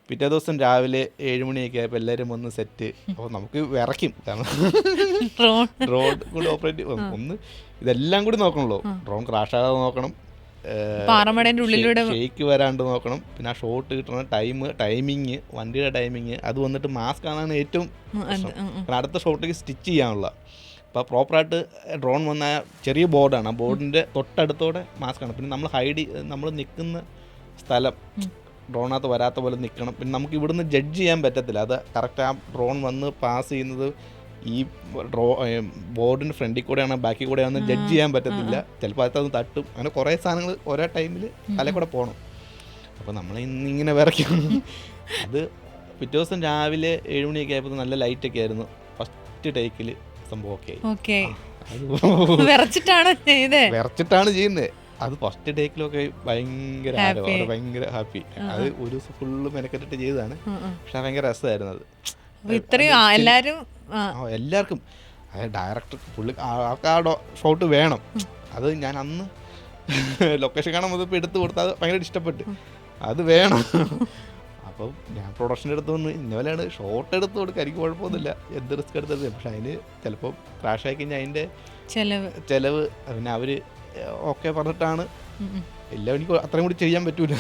പിറ്റേ ദിവസം രാവിലെ 7 മണിയൊക്കെ ആയപ്പോൾ എല്ലാവരും വന്ന് സെറ്റ്. അപ്പോൾ നമുക്ക് വിറയ്ക്കും, കാരണം ഡ്രോൺ കൂടി ഓപ്പറേറ്റ് ഒന്ന് ഇതെല്ലാം കൂടി നോക്കണല്ലോ. ഡ്രോൺ ക്രാഷ് ആകാതെ നോക്കണം, ഷെയ്ക്ക് വരാണ്ട് നോക്കണം, പിന്നെ ആ ഷോട്ട് കിട്ടണം, ടൈമിങ്, വണ്ടിയുടെ ടൈമിങ്, അത് വന്നിട്ട് മാസ്ക് ആണ് ഏറ്റവും പ്രശ്നം. കാരണം അടുത്ത ഷോട്ടിലേക്ക് സ്റ്റിച്ച് ചെയ്യാനുള്ള. അപ്പോൾ പ്രോപ്പറായിട്ട് ഡ്രോൺ വന്ന ചെറിയ ബോർഡാണ്, ആ ബോർഡിൻ്റെ തൊട്ടടുത്തോടെ മാസ്കാണ്. പിന്നെ നമ്മൾ നിൽക്കുന്ന സ്ഥലം ഡ്രോണിനകത്ത് വരാത്ത പോലെ നിൽക്കണം. പിന്നെ നമുക്ക് ഇവിടുന്ന് ജഡ്ജ് ചെയ്യാൻ പറ്റത്തില്ല, അത് കറക്റ്റ് ആ ഡ്രോൺ വന്ന് പാസ് ചെയ്യുന്നത് ഈ ബോർഡിൻ്റെ ഫ്രണ്ടിൽ കൂടെയാണ് ബാക്കിൽ കൂടെയാണെന്ന് ജഡ്ജ് ചെയ്യാൻ പറ്റത്തില്ല. ചിലപ്പോൾ അത് തട്ടും. അങ്ങനെ കുറേ സാധനങ്ങൾ ഓരോ ടൈമിൽ തലയിൽ കൂടെ പോകണം. അപ്പോൾ നമ്മൾ ഇന്നിങ്ങനെ വിറയ്ക്കും. അത് പിറ്റേ ദിവസം രാവിലെ 7 മണിയൊക്കെ ആയപ്പോൾ നല്ല ലൈറ്റൊക്കെ ആയിരുന്നു. ഫസ്റ്റ് ടേക്കിൽ സംഭവം ഓക്കെ ആയി. വിറച്ചിട്ടാണ് ചെയ്യുന്നത്. അത് ഫസ്റ്റ് ടേക്കിലൊക്കെ ഭയങ്കര ഹാപ്പി. അത് ഒരു ദിവസം ഫുള്ള് മെനക്കെട്ടിട്ട് ചെയ്തതാണ്. പക്ഷെ ഭയങ്കര രസമായിരുന്നു അത്. എല്ലാവർക്കും ഡയറക്ടർ പുള്ളി ആൾക്ക് ആ ഷോട്ട് വേണം. അത് ഞാൻ അന്ന് ലൊക്കേഷൻ കാണാൻ മുതൽ എടുത്തു കൊടുത്താൽ അത് ഭയങ്കര ഇഷ്ടപ്പെട്ട്, അത് വേണം. അപ്പം ഞാൻ പ്രൊഡക്ഷൻ്റെ അടുത്ത് വന്ന് ഇന്നലെയാണ് ഷോട്ട് എടുത്ത് കൊടുക്കുക, എനിക്ക് കുഴപ്പമൊന്നുമില്ല, എന്ത് റിസ്ക് എടുത്തത്. പക്ഷെ അതിന് ചിലപ്പോൾ ക്രാഷ് ആയി കഴിഞ്ഞാൽ അതിൻ്റെ ചിലവ് പിന്നെ അവർ ഓക്കെ പറഞ്ഞിട്ടാണ്. എല്ലാം എനിക്ക് അത്രയും കൂടി ചെയ്യാൻ പറ്റൂല.